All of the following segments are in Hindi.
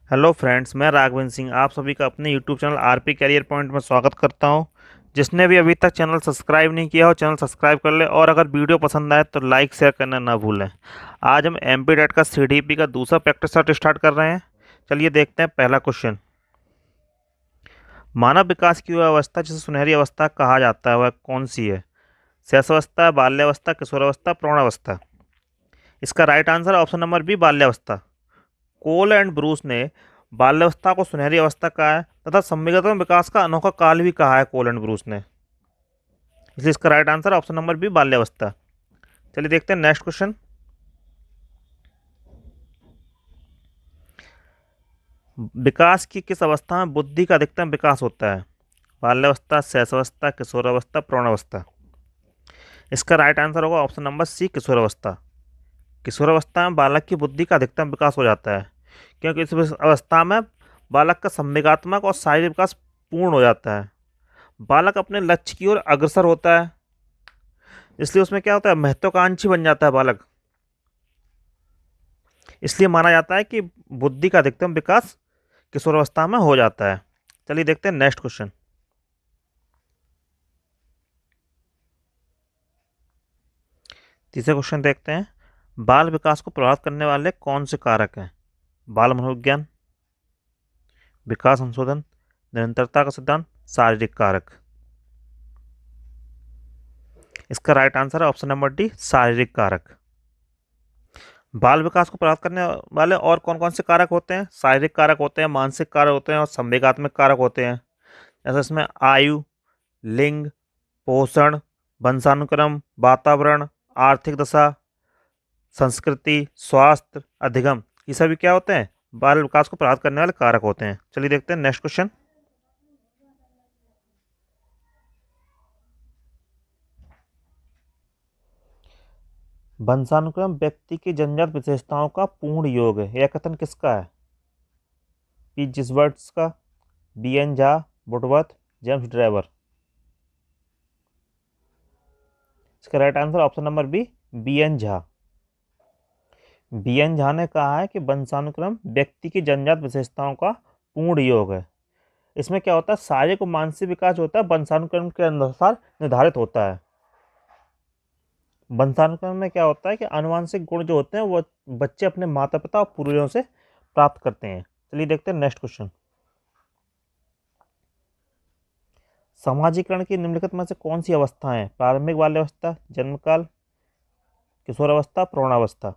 हेलो फ्रेंड्स, मैं राघवेंद्र सिंह आप सभी का अपने YouTube channel RP career point में स्वागत करता हूं। जिसने भी अभी तक चैनल सब्सक्राइब नहीं किया हो चैनल सब्सक्राइब कर ले और अगर वीडियो पसंद आए तो लाइक शेयर करना ना भूलें। आज हम एमपी डेट का सीडीपी का दूसरा प्रैक्टिस सेट स्टार्ट कर रहे हैं। चलिए देखते हैं पहला क्वेश्चन। मानव विकास की वह अवस्था जिसे सुनहरी अवस्था कहा जाता है वह कौन सी है? शैशवावस्था, बाल्यावस्था, किशोरावस्था, प्रौढ़ावस्था। इसका right answer option number B, बाल्यावस्था। कोल एंड ब्रूस ने बाल्यावस्था को सुनहरी अवस्था कहा है तथा संवेगात्मक विकास का अनोखा काल भी कहा है कोल एंड ब्रूस ने। इसलिए इसका right answer option number B, बाल्यावस्था। चलिए देखते हैं नेक्स्ट क्वेश्चन। विकास की किस अवस्था में बुद्धि का अधिकतम विकास होता है? बाल्यावस्था, शैशवावस्था, किशोरावस्था, प्रौढ़ावस्था। इसका राइट आंसर होगा ऑप्शन नंबर सी, किशोरावस्था। किशोरावस्था में बालक की बुद्धि का अधिकतम विकास हो जाता है क्योंकि इस अवस्था में बालक का संवेगात्मक और शारीरिक विकास पूर्ण हो जाता है। बालक अपने लक्ष्य की ओर अग्रसर होता है, इसलिए उसमें क्या होता है, महत्वाकांक्षी बन जाता है बालक। इसलिए माना जाता है कि बुद्धि का अधिकतम विकास किशोरावस्था में हो जाता है। चलिए देखते हैं नेक्स्ट क्वेश्चन। तीसरे क्वेश्चन देखते हैं। बाल विकास को प्रभावित करने वाले कौन से कारक हैं? बाल मनोविज्ञान, विकास संशोधन, निरंतरता का सिद्धांत, शारीरिक कारक। इसका राइट आंसर है ऑप्शन नंबर डी, शारीरिक कारक। बाल विकास को प्रभावित करने वाले और कौन कौन से कारक होते हैं? शारीरिक कारक होते हैं, मानसिक कारक होते हैं और संवेगात्मक कारक होते हैं। जैसे इसमें आयु, लिंग, पोषण, वंशानुक्रम, वातावरण, आर्थिक दशा, संस्कृति, स्वास्थ्य, अधिगम, ये सभी क्या होते हैं? बाल विकास को प्रभावित करने वाले कारक होते हैं। चलिए देखते हैं नेक्स्ट क्वेश्चन। वंशानुक्रम व्यक्ति की जन्मजात विशेषताओं का पूर्ण योग है, यह कथन किसका है? पी जिसबर्ट्स का, B N Jha, Woodworth, James Driver. इसका right answer option number B N Jha. B N Jha ने कहा है कि वंशानुक्रम व्यक्ति की जन्मजात विशेषताओं का पूर्ण योग है। इसमें क्या होता है, शारीरिक और मानसिक विकास जो होता है वंशानुक्रम के अनुसार निर्धारित होता है। वंशानुक्रम में क्या होता है कि आनुवंशिक गुण जो होते हैं वो बच्चे अपने माता पिता और पूर्वजों से प्राप्त करते हैं। चलिए देखते हैं नेक्स्ट क्वेश्चन। समाजीकरण की निम्नलिखित में से कौन सी अवस्था है? प्रारंभिक बाल्यावस्था, जन्मकाल, किशोरावस्था, प्रौढ़ावस्था।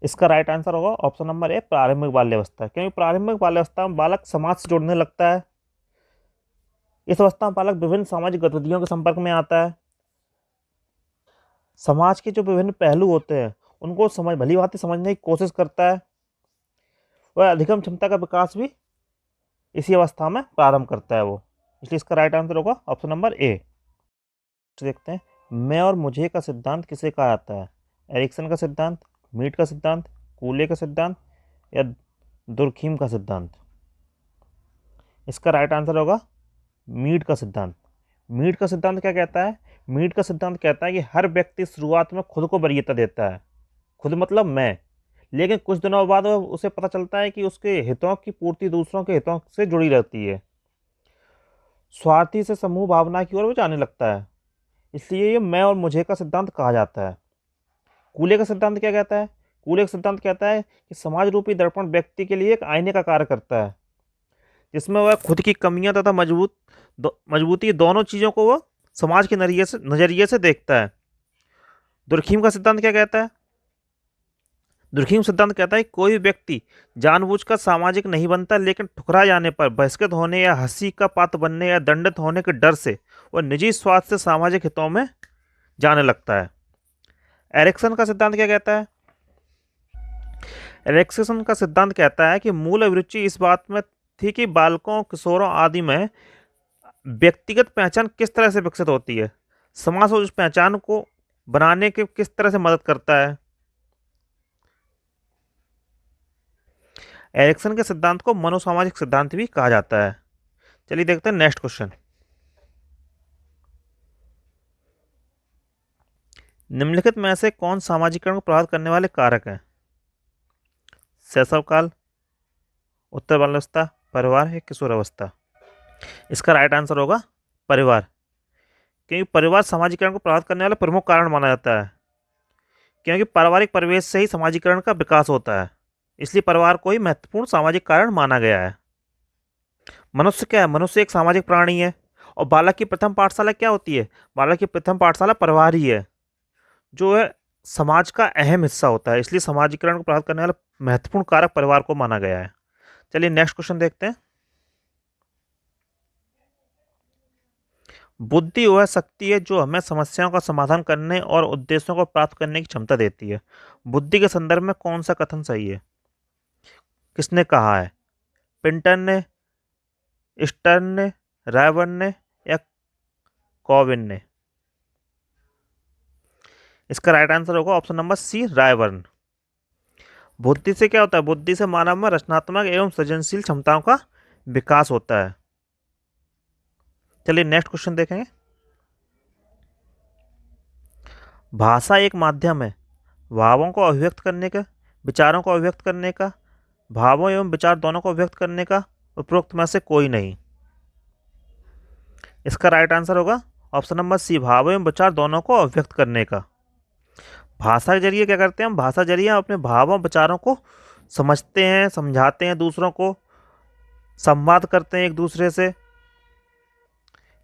इसका राइट आंसर होगा ऑप्शन नंबर ए, प्रारंभिक बाल्यावस्था। क्योंकि प्रारंभिक बाल्यावस्था में बालक समाज से जुड़ने लगता है। इस अवस्था में बालक विभिन्न सामाजिक गतिविधियों के संपर्क में आता है। समाज के जो विभिन्न पहलू होते हैं उनको भली भांति समझने की कोशिश करता है। वह अधिगम क्षमता का विकास भी इसी अवस्था में प्रारंभ करता है वो। इसलिए इसका राइट आंसर होगा ऑप्शन नंबर ए। देखते हैं, मैं और मुझे का सिद्धांत किसे कहा जाता है? एरिक्सन का सिद्धांत, मीट का सिद्धांत, कूले का सिद्धांत या दुर्खीम का सिद्धांत। इसका राइट आंसर होगा मीट का सिद्धांत। मीट का सिद्धांत क्या कहता है? मीट का सिद्धांत कहता है कि हर व्यक्ति शुरुआत में खुद को वरीयता देता है। खुद मतलब मैं, लेकिन कुछ दिनों बाद उसे पता चलता है कि उसके हितों की पूर्ति दूसरों के हितों से जुड़ी रहती है। स्वार्थी से समूह भावना की ओर वो जाने लगता है। इसलिए ये मैं और मुझे का सिद्धांत कहा जाता है। कूले का सिद्धांत क्या कहता है? कूले का सिद्धांत कहता है कि समाज रूपी दर्पण व्यक्ति के लिए एक आईने का कार्य करता है, जिसमें वह खुद की कमियां तथा मजबूती दोनों चीज़ों को वह समाज के नजरिए से देखता है। दुर्खीम का सिद्धांत क्या कहता है? दुर्खीम सिद्धांत कहता है कि कोई व्यक्ति जानबूझकर सामाजिक नहीं बनता, लेकिन ठुकरा जाने पर बहिष्कृत होने या हंसी का पात्र बनने या दंडित होने के डर से वह निजी स्वार्थ से सामाजिक हितों में जाने लगता है। एरिक्सन का सिद्धांत क्या कहता है? एरिक्सन का सिद्धांत कहता है कि मूल अभिरुचि इस बात में थी कि बालकों, किशोरों आदि में व्यक्तिगत पहचान किस तरह से विकसित होती है, समाज उस पहचान को बनाने के किस तरह से मदद करता है। एरिक्सन के सिद्धांत को मनोसामाजिक सिद्धांत भी कहा जाता है। चलिए देखते हैं नेक्स्ट क्वेश्चन। निम्नलिखित में से कौन सामाजिकरण को प्रभावित करने वाले कारक हैं? शैशव काल, उत्तर बाल्यावस्था, परिवार या किशोरावस्था? इसका राइट आंसर होगा परिवार, क्योंकि परिवार सामाजिकरण को प्रभावित करने वाला प्रमुख कारण माना जाता है, क्योंकि पारिवारिक परिवेश से ही सामाजिकरण का विकास होता है, इसलिए परिवार को ही महत्वपूर्ण सामाजिक कारण माना गया है। मनुष्य क्या है? मनुष्य एक सामाजिक प्राणी है, और बालक की प्रथम पाठशाला क्या होती है? बालक की प्रथम पाठशाला परिवार ही है, जो है समाज का अहम हिस्सा होता है, इसलिए सामाजिकरण को प्रभावित करने वाला महत्वपूर्ण कारक परिवार को माना गया है। चलिए नेक्स्ट क्वेश्चन देखते हैं। बुद्धि वह शक्ति है जो हमें समस्याओं का समाधान करने और उद्देश्यों को प्राप्त करने की क्षमता देती है। बुद्धि के संदर्भ में कौन सा कथन सही है? किसने कहा है? पिंटन ने, स्टर्न ने, रायबर्न ने या कॉविन ने? इसका राइट आंसर होगा ऑप्शन नंबर सी, रायबर्न। बुद्धि से क्या होता है? बुद्धि से मानव में रचनात्मक एवं सृजनशील क्षमताओं का विकास होता है। चलिए नेक्स्ट क्वेश्चन देखेंगे। भाषा एक माध्यम है भावों को अभिव्यक्त करने का, विचारों को अभिव्यक्त करने का, भावों एवं विचार दोनों को व्यक्त करने का, उपरोक्त में से कोई नहीं। इसका राइट आंसर होगा ऑप्शन नंबर सी, भाव एवं विचार दोनों को अभिव्यक्त करने का। भाषा के जरिए क्या करते हैं हम? भाषा जरिए अपने भावों विचारों को समझते हैं, समझाते हैं, दूसरों को संवाद करते हैं एक दूसरे से,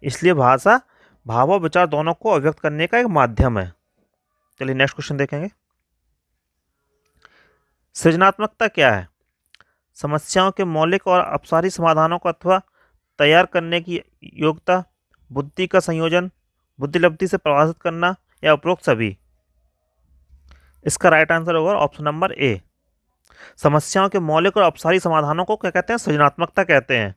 इसलिए भाषा भाव और विचार दोनों को अभिव्यक्त करने का एक माध्यम है। चलिए नेक्स्ट क्वेश्चन देखेंगे। सृजनात्मकता क्या है? समस्याओं के मौलिक और अपसारी समाधानों को अथवा तैयार करने की योग्यता, बुद्धि का संयोजन, बुद्धिलब्धि से प्रभावित करना या उपरोक्त सभी? इसका राइट आंसर होगा ऑप्शन नंबर ए, समस्याओं के मौलिक और अपसारी समाधानों को क्या कहते हैं? सृजनात्मकता कहते हैं।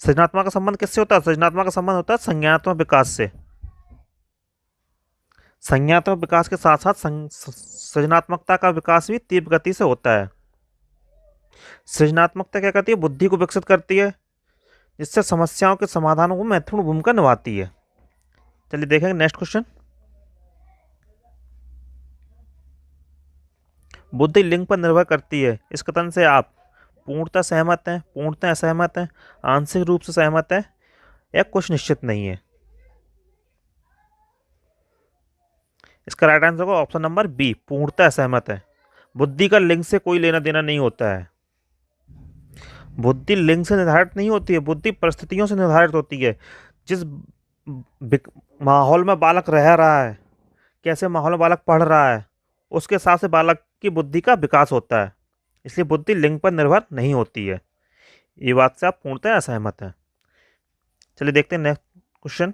सृजनात्मक का संबंध किससे होता है? सृजनात्मक का संबंध होता है संज्ञानात्मक विकास से। संज्ञानात्मक विकास के साथ साथ सृजनात्मकता का विकास भी तीव्र गति से होता है। सृजनात्मकता क्या करती है? बुद्धि को विकसित करती है, जिससे समस्याओं के समाधानों को महत्वपूर्ण भूमिका निभाती है। चलिए देखेंगे नेक्स्ट क्वेश्चन। बुद्धि लिंग पर निर्भर करती है, इस कथन से आप पूर्णतः सहमत हैं, पूर्णतः असहमत हैं, आंशिक रूप से सहमत हैं या कुछ निश्चित नहीं है? इसका राइट आंसर होगा ऑप्शन नंबर बी, पूर्णतः असहमत है। बुद्धि का लिंग से कोई लेना देना नहीं होता है। बुद्धि लिंग से निर्धारित नहीं होती है, बुद्धि परिस्थितियों से निर्धारित होती है। जिस माहौल में बालक रह रहा है, कैसे माहौल में बालक पढ़ रहा है, उसके हिसाब से बालक की बुद्धि का विकास होता है, इसलिए बुद्धि लिंग पर निर्भर नहीं होती है। ये बात से आप पूर्णतः असहमत हैं। चलिए देखते हैं नेक्स्ट क्वेश्चन।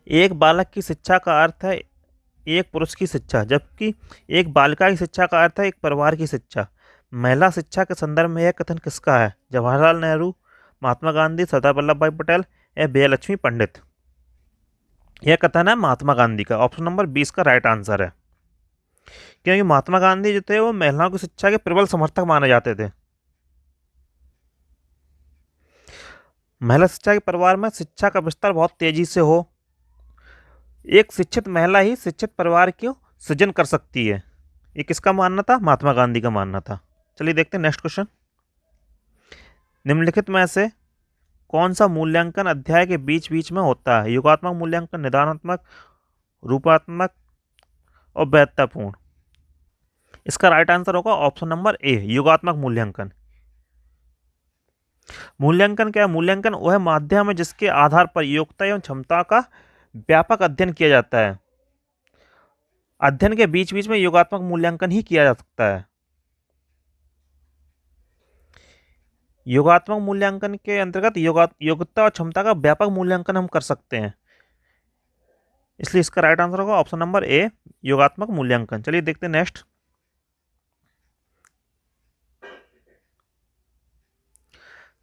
एक बालक की शिक्षा का अर्थ है एक पुरुष की शिक्षा, जबकि एक बालिका की शिक्षा का अर्थ है एक परिवार की शिक्षा। महिला शिक्षा के संदर्भ में यह कथन किसका है? जवाहरलाल नेहरू, महात्मा गांधी, सरदार वल्लभ भाई पटेल या विजयलक्ष्मी पंडित? यह कथन है महात्मा गांधी का। ऑप्शन नंबर 20 का राइट आंसर है, क्योंकि महात्मा गांधी जो थे वो महिलाओं की शिक्षा के प्रबल समर्थक माने जाते थे। महिला शिक्षा के परिवार में शिक्षा का विस्तार बहुत तेजी से हो, एक शिक्षित महिला ही शिक्षित परिवार को सृजन कर सकती है, ये किसका मानना था? महात्मा गांधी का मानना था। चलिए देखते हैं नेक्स्ट क्वेश्चन। निम्नलिखित में से कौन सा मूल्यांकन अध्याय के बीच बीच में होता है? योगात्मक मूल्यांकन, निदानात्मक, रूपात्मक और वैधतापूर्ण? इसका राइट आंसर होगा ऑप्शन नंबर ए, योगात्मक मूल्यांकन। मूल्यांकन क्या है? मूल्यांकन वह माध्यम है जिसके आधार पर योग्यता एवं क्षमता का व्यापक अध्ययन किया जाता है। अध्ययन के बीच बीच में योगात्मक मूल्यांकन ही किया जा सकता है। योगात्मक मूल्यांकन के अंतर्गत योग्यता और क्षमता का व्यापक मूल्यांकन हम कर सकते हैं, इसलिए इसका राइट आंसर होगा ऑप्शन नंबर ए, योगात्मक मूल्यांकन। चलिए देखते हैं नेक्स्ट।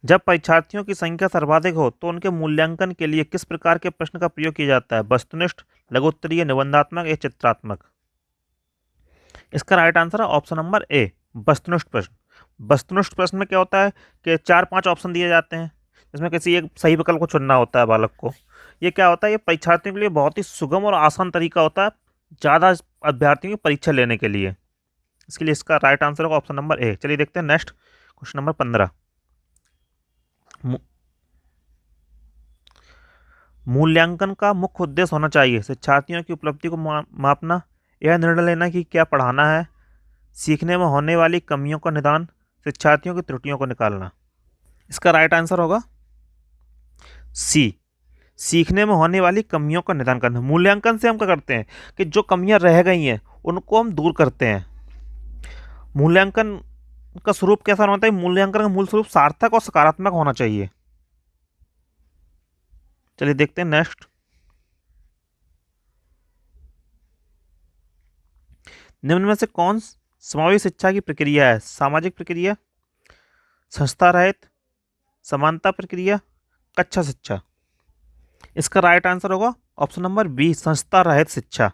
जब परीक्षार्थियों की संख्या सर्वाधिक हो तो उनके मूल्यांकन के लिए किस प्रकार के प्रश्न का प्रयोग किया जाता है? वस्तुनिष्ठ, लघुत्तरीय, निबंधात्मक या चित्रात्मक? इसका राइट आंसर है ऑप्शन नंबर ए, वस्तुनिष्ठ प्रश्न। वस्तुनिष्ठ प्रश्न में क्या होता है कि 4-5 ऑप्शन दिए जाते हैं, इसमें किसी एक सही विकल्प को चुनना होता है बालक को। ये क्या होता है, ये परीक्षार्थियों के लिए बहुत ही सुगम और आसान तरीका होता है ज़्यादा अभ्यर्थियों की परीक्षा लेने के लिए। इसके लिए इसका राइट आंसर होगा ऑप्शन नंबर ए। चलिए देखते हैं नेक्स्ट क्वेश्चन नंबर 15। मूल्यांकन का मुख्य उद्देश्य होना चाहिए शिक्षार्थियों की उपलब्धि को मापना, यह निर्णय लेना कि क्या पढ़ाना है, सीखने में होने वाली कमियों का निदान, शिक्षार्थियों की त्रुटियों को निकालना। इसका राइट आंसर होगा सी, सीखने में होने वाली कमियों का निदान करना। मूल्यांकन से हम क्या करते हैं कि जो कमियां रह गई हैं उनको हम दूर करते हैं। मूल्यांकन का स्वरूप कैसा होना चाहिए, मूल्यांकन का मूल स्वरूप सार्थक और सकारात्मक होना चाहिए। चलिए देखते हैं नेक्स्ट। निम्न में से कौन समावेशी शिक्षा की प्रक्रिया है, सामाजिक प्रक्रिया, संस्था रहित, समानता प्रक्रिया, कक्षा शिक्षा। इसका राइट आंसर होगा ऑप्शन नंबर बी, संस्था रहित शिक्षा।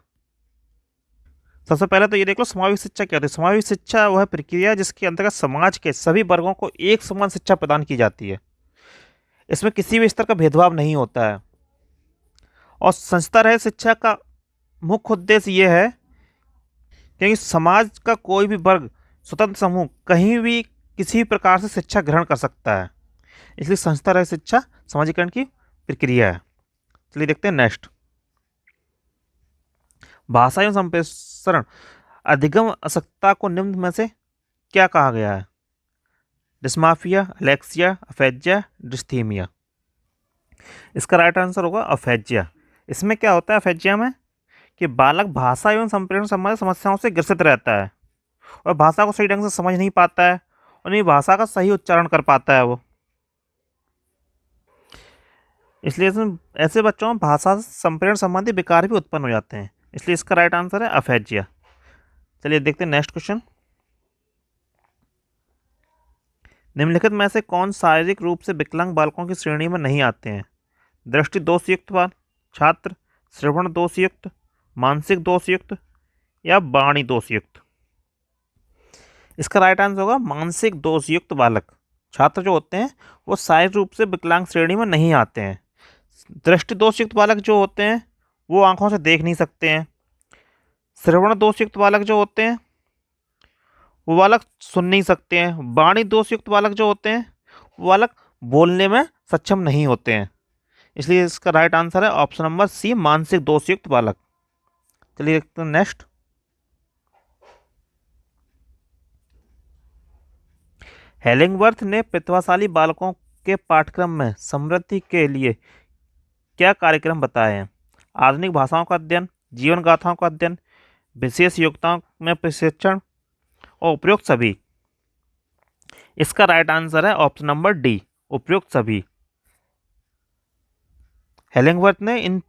सबसे पहले तो ये देख लो समावेशी शिक्षा क्या होती है। समावेशी शिक्षा वह प्रक्रिया जिसके अंतर्गत समाज के सभी वर्गों को एक समान शिक्षा प्रदान की जाती है। इसमें किसी भी स्तर का भेदभाव नहीं होता है। और संस्था रहित शिक्षा का मुख्य उद्देश्य ये है क्योंकि समाज का कोई भी वर्ग, स्वतंत्र समूह कहीं भी किसी भी प्रकार से शिक्षा ग्रहण कर सकता है, इसलिए संस्था रहित शिक्षा समाजीकरण की प्रक्रिया है। चलिए देखते हैं नेक्स्ट। भाषा एवं संप्रेषण अधिगम अशक्तता को निम्न में से क्या कहा गया है, डिस्माफिया, एलेक्सिया, अफेजिया, डिस्थीमिया। इसका राइट आंसर होगा अफेजिया। इसमें क्या होता है अफेजिया में कि बालक भाषा एवं संप्रेषण संबंधी समस्याओं से ग्रसित रहता है और भाषा को सही ढंग से समझ नहीं पाता है और नहीं भाषा का सही उच्चारण कर पाता है वो। इसलिए इसमें ऐसे बच्चों में भाषा संप्रेषण संबंधी विकार भी उत्पन्न हो जाते हैं, इसलिए इसका राइट आंसर है अफेजिया। चलिए देखते हैं नेक्स्ट क्वेश्चन। निम्नलिखित में से कौन शारीरिक रूप से विकलांग बालकों की श्रेणी में नहीं आते हैं, दृष्टि दोषयुक्त छात्र, श्रवण दोषयुक्त, मानसिक दोषयुक्त या वाणी दोषयुक्त। इसका राइट आंसर होगा मानसिक दोषयुक्त बालक। छात्र जो होते हैं वो शारीरिक रूप से विकलांग श्रेणी में नहीं आते हैं। दृष्टि दोषयुक्त बालक जो होते हैं वो आंखों से देख नहीं सकते हैं। श्रवण दोषयुक्त बालक जो होते हैं वो बालक सुन नहीं सकते हैं। वाणी दोषयुक्त बालक जो होते हैं वो बालक बोलने में सक्षम नहीं होते हैं, इसलिए इसका राइट आंसर है ऑप्शन नंबर सी, मानसिक दोषयुक्त बालक। चलिए देखते हैं नेक्स्ट। हेलिंगवर्थ ने प्रतिभाशाली बालकों के पाठ्यक्रम में समृद्धि के लिए क्या कार्यक्रम बताए हैं, आधुनिक भाषाओं का अध्ययन, जीवन गाथाओं का अध्ययन, विशेष योग्यताओं में प्रशिक्षण और उपयुक्त सभी। इसका राइट आंसर है ऑप्शन नंबर डी, उपयुक्त सभी। हेलिंगवर्थ ने इन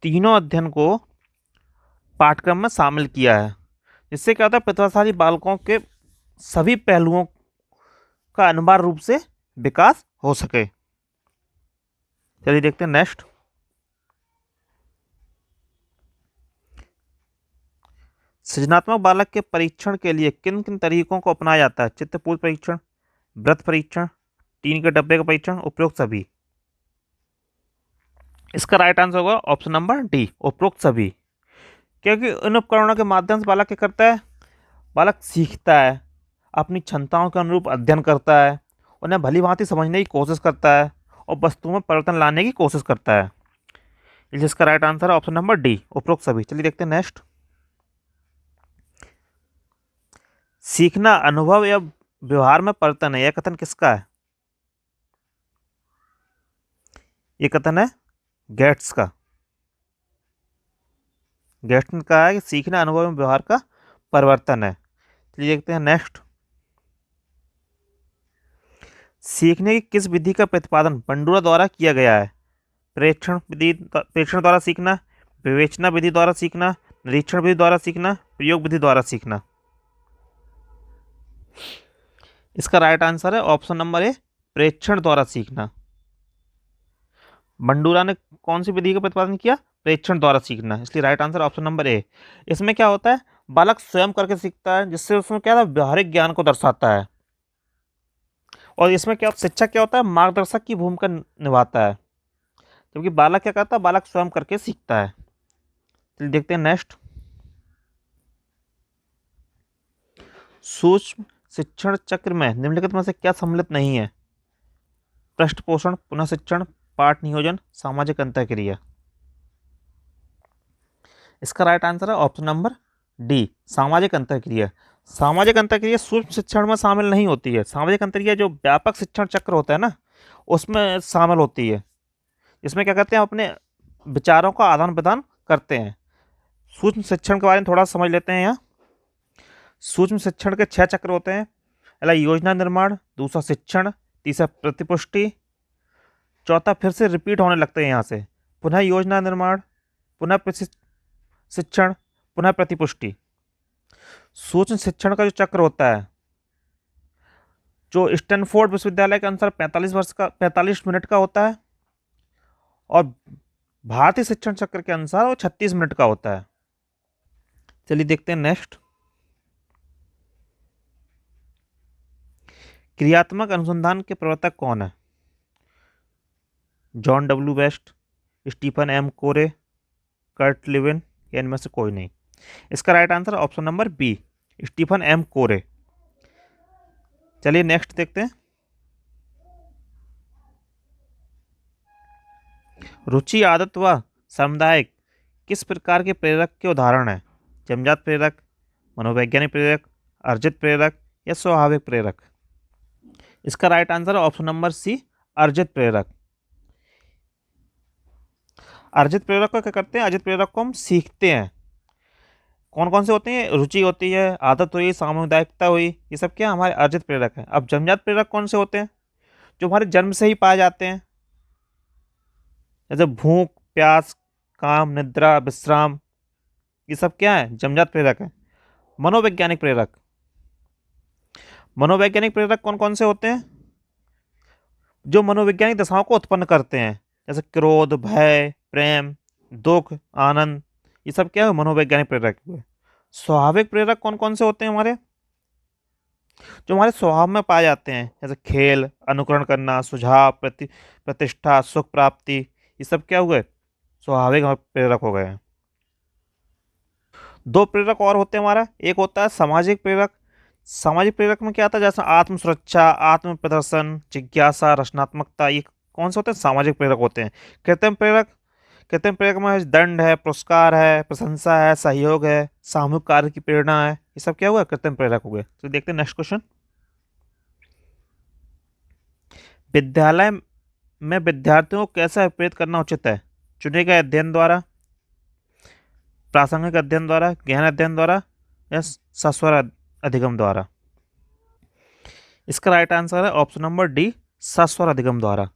तीनों अध्ययन को पाठ्यक्रम में शामिल किया है, जिससे क्या होता है प्रतिभाशाली बालकों के सभी पहलुओं का अनिवार्य रूप से विकास हो सके। चलिए देखते हैं नेक्स्ट। सृजनात्मक बालक के परीक्षण के लिए किन किन तरीकों को अपनाया जाता है, चित्रपूर्ण परीक्षण, वृत्त परीक्षण, टीन के डब्बे का परीक्षण, उपरोक्त सभी। इसका राइट आंसर होगा ऑप्शन नंबर डी, उपरोक्त सभी। क्योंकि इन उपकरणों के माध्यम से बालक क्या करता है, बालक सीखता है, अपनी क्षमताओं के अनुरूप अध्ययन करता है, उन्हें भली भांति समझने की कोशिश करता है और वस्तुओं में परिवर्तन लाने की कोशिश करता है, इसलिए इसका राइट आंसर है ऑप्शन नंबर डी, उपरोक्त सभी। चलिए देखते हैं नेक्स्ट। सीखना अनुभव या व्यवहार में परिवर्तन है, यह कथन किसका है, यह कथन है गेट्स का। गेट्स ने कहा है कि सीखना अनुभव एवं व्यवहार का परिवर्तन है। चलिए देखते हैं नेक्स्ट। सीखने की किस विधि का प्रतिपादन बंडूरा द्वारा किया गया है, प्रेक्षण द्वारा सीखना, विवेचना विधि द्वारा सीखना, निरीक्षण विधि द्वारा सीखना, प्रयोग विधि द्वारा सीखना। इसका राइट आंसर है ऑप्शन नंबर ए, प्रेक्षण द्वारा सीखना। बंडूरा ने कौन सी विधि का प्रतिपादन किया, प्रेक्षण द्वारा सीखना, इसलिए right answer option number A. इसमें क्या होता है, बालक स्वयं करके सीखता है, जिससे उसमें क्या है, व्यवहारिक ज्ञान को दर्शाता है। और इसमें क्या शिक्षक क्या होता है, मार्गदर्शक की भूमिका निभाता है, जबकि बालक क्या करता है, बालक स्वयं करके सीखता है। चलिए देखते हैं नेक्स्ट। सूक्ष्म शिक्षण चक्र में निम्नलिखित में से क्या सम्मिलित नहीं है? पृष्ठपोषण, पुनः शिक्षण, पाठ नियोजन, सामाजिक अंतःक्रिया। इसका राइट आंसर है ऑप्शन नंबर डी, सामाजिक अंतःक्रिया। सामाजिक अंतःक्रिया सूक्ष्म शिक्षण में शामिल नहीं होती है। सामाजिक अंतःक्रिया जो व्यापक शिक्षण चक्र होता है ना, उसमें शामिल होती है। इसमें क्या करते हैं, अपने विचारों का आदान प्रदान करते हैं। सूक्ष्म शिक्षण के बारे में थोड़ा समझ लेते हैं यहाँ। सूक्ष्म शिक्षण के 6 चक्र होते हैं। पहला योजना निर्माण, दूसरा शिक्षण, तीसरा प्रतिपुष्टि, चौथा फिर से रिपीट होने लगते हैं यहाँ से, पुनः योजना निर्माण, पुनः शिक्षण, पुनः प्रतिपुष्टि। सूक्ष्म शिक्षण का जो चक्र होता है, जो स्टैनफोर्ड विश्वविद्यालय के अनुसार 45 मिनट का होता है, और भारतीय शिक्षण चक्र के अनुसार वो 36 मिनट का होता है। चलिए देखते हैं नेक्स्ट। क्रियात्मक अनुसंधान के प्रवर्तक कौन है? John W West, Stephen M Corey, Kurt Lewin, या इनमें से कोई नहीं। इसका right answer option number B, Stephen M Corey. चलिए नेक्स्ट देखते हैं। रुचि, आदत व सामुदायिक किस प्रकार के प्रेरक के उदाहरण हैं? जन्मजात प्रेरक, मनोवैज्ञानिक प्रेरक, अर्जित प्रेरक, या स्वाभाविक प्रेरक। इसका राइट आंसर है ऑप्शन नंबर सी, अर्जित प्रेरक। अर्जित प्रेरक को क्या करते हैं, अर्जित प्रेरक को हम सीखते हैं। कौन कौन से होते हैं? रुचि होती है, आदत हुई, सामुदायिकता हुई, ये सब क्या हमारे अर्जित प्रेरक हैं। अब जन्मजात प्रेरक कौन से होते हैं? जो हमारे जन्म से ही पाए जाते हैं, जैसे भूख, प्यास, काम, निद्रा, विश्राम, ये सब क्या है, जन्मजात प्रेरक है। मनोवैज्ञानिक प्रेरक, मनोवैज्ञानिक प्रेरक कौन कौन से होते हैं? जो मनोवैज्ञानिक दशाओं को उत्पन्न करते हैं, जैसे क्रोध, भय, प्रेम, दुख, आनंद, ये सब क्या है, मनोवैज्ञानिक प्रेरक हुए। स्वाभाविक प्रेरक कौन कौन से होते हैं हमारे? जो हमारे स्वभाव में पाए जाते हैं, जैसे खेल, अनुकरण करना, सुझाव, प्रतिष्ठा, सुख प्राप्ति, ये सब क्या हुए, स्वाभाविक प्रेरक हो गए हैं। 2 प्रेरक और होते हैं हमारा, एक होता है सामाजिक प्रेरक। सामाजिक प्रेरक में क्या आता है, जैसे आत्म सुरक्षा, आत्म प्रदर्शन, जिज्ञासा, रचनात्मकता, ये कौन से होते हैं, सामाजिक प्रेरक होते हैं। कृत्रिम प्रेरक, कृत्रिम प्रेरक में दंड है, पुरस्कार है, प्रशंसा है, सहयोग है, सामूहिक कार्य की प्रेरणा है, ये सब क्या हुआ, कृत्रिम प्रेरक हो गए। तो देखते हैं नेक्स्ट क्वेश्चन। विद्यालय में विद्यार्थियों को कैसे प्रेरित करना उचित है? चुने गए अध्ययन द्वारा, प्रासंगिक अध्ययन द्वारा, गहन अध्ययन द्वारा, या सस्वर अधिगम द्वारा। इसका राइट आंसर है ऑप्शन नंबर डी, सस्वर अधिगम द्वारा।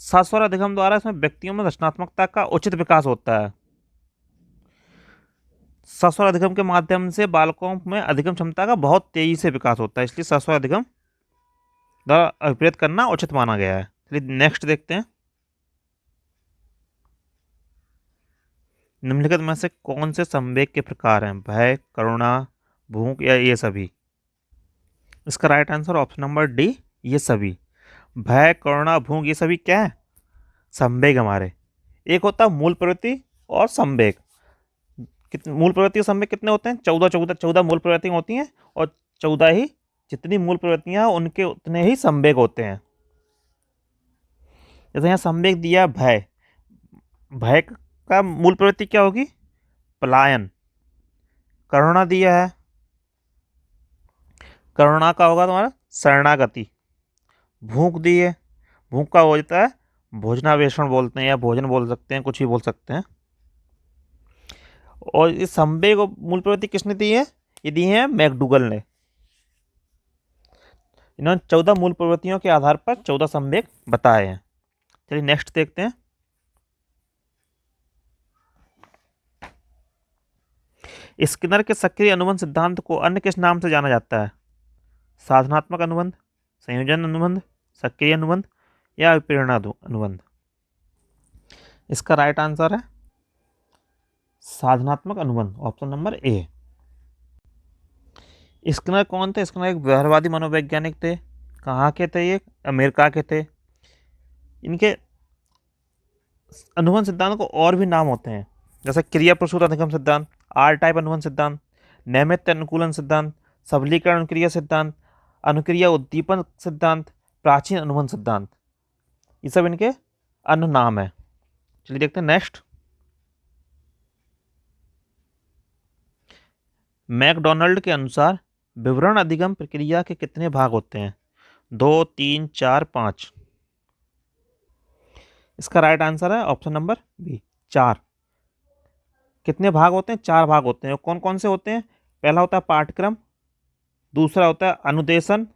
सस्वर अधिगम द्वारा इसमें व्यक्तियों में रचनात्मकता का उचित विकास होता है। सस्वर अधिगम के माध्यम से बालकों में अधिगम क्षमता का बहुत तेजी से विकास होता है, इसलिए सस्वर अधिगम द्वारा अभिप्रेत करना उचित माना गया है। चलिए नेक्स्ट देखते हैं। निम्नलिखित में से कौन से संवेग के प्रकार हैं? भय, करुणा, भूख, या ये सभी। इसका right answer option number D, ये सभी। भय, करुणा, भूख, ये सभी क्या है, संवेग हमारे। एक होता है मूल प्रवृत्ति और संवेग। कितने मूल प्रवृत्ति और संवेग कितने होते हैं? 14 मूल प्रवृत्तियाँ होती हैं, और 14 ही, जितनी मूल प्रवृत्तियाँ हैं उनके उतने ही संवेग होते हैं। जैसे यहाँ संवेग दिया भय, भय का मूल प्रवृत्ति क्या होगी, पलायन। करुणा दिया है, करुणा का होगा तुम्हारा शरणागति। भूख दी है, भूख का हो जाता है भोजनावेशण बोलते हैं, या भोजन बोल सकते हैं, कुछ भी बोल सकते हैं। और इस संवेग और मूल प्रवृत्ति किसने दी है? ये दी है मैकडूगल ने। इन्होंने 14 मूल प्रवृत्तियों के आधार पर 14 संवेग बताए हैं। चलिए नेक्स्ट देखते हैं। स्किनर के सक्रिय अनुबंध सिद्धांत को अन्य किस नाम से जाना जाता है? साधनात्मक अनुबंध, संयोजन अनुबंध, सक्रिय अनुबंध, या विप्रेरणा अनुबंध। इसका राइट आंसर है साधनात्मक अनुबंध, ऑप्शन नंबर ए। स्किनर कौन थे? स्किनर एक व्यवहारवादी मनोवैज्ञानिक थे। कहाँ के थे ये? अमेरिका के थे। इनके अनुबंध सिद्धांत को और भी नाम होते हैं, जैसे क्रिया प्रसूत अधिगम सिद्धांत, आर टाइप अनुबंध सिद्धांत, नैमित्य अनुकूलन सिद्धांत, सबलीकरण अनुक्रिया सिद्धांत, अनुक्रिया उद्दीपन सिद्धांत, प्राचीन अनुबंध सिद्धांत। ये सब इनके अन्य नाम है। चलिए देखते हैं नेक्स्ट। मैकडोनाल्ड के अनुसार विवरण अधिगम प्रक्रिया के कितने भाग होते हैं? 2, 3, 4, 5। इसका राइट आंसर है ऑप्शन नंबर बी, 4। कितने भाग होते हैं? 4 भाग होते हैं। कौन कौन से होते हैं? पहला होता है पाठ्यक्रम, दूसरा होता है अनुदेशन,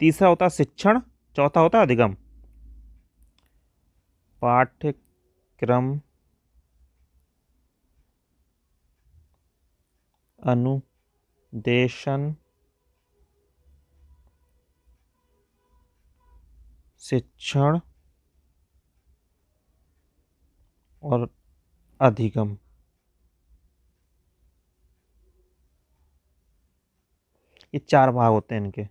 तीसरा होता है शिक्षण, चौथा होता है अधिगम। पाठ्यक्रम, अनुदेशन, शिक्षण और अधिगम। ये 4 भाग होते हैं इनके।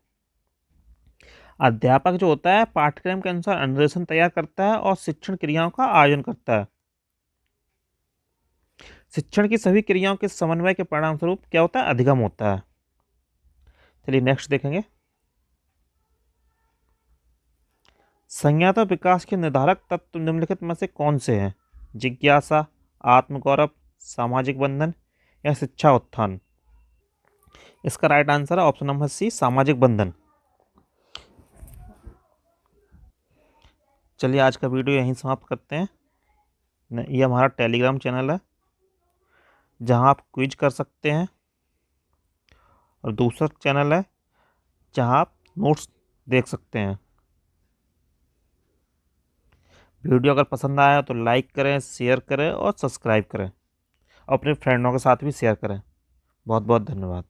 अध्यापक जो होता है पाठ्यक्रम के अनुसार अनुदेशन तैयार करता है और शिक्षण क्रियाओं का आयोजन करता है। शिक्षण की सभी क्रियाओं के समन्वय के परिणाम स्वरूप क्या होता है? अधिगम होता है। चलिए नेक्स्ट देखेंगे। संज्ञानात्मक विकास के निर्धारक तत्व निम्नलिखित में से कौन से हैं? जिज्ञासा, आत्मगौरव, सामाजिक बंधन या शिक्षा उत्थान। इसका राइट आंसर है ऑप्शन नंबर सी, सामाजिक बंधन। चलिए आज का वीडियो यहीं समाप्त करते हैं। ये हमारा टेलीग्राम चैनल है जहां आप क्विज कर सकते हैं, और दूसरा चैनल है जहां आप नोट्स देख सकते हैं। वीडियो अगर पसंद आया तो लाइक करें, शेयर करें और सब्सक्राइब करें, और अपने फ्रेंडों के साथ भी शेयर करें। बहुत बहुत धन्यवाद।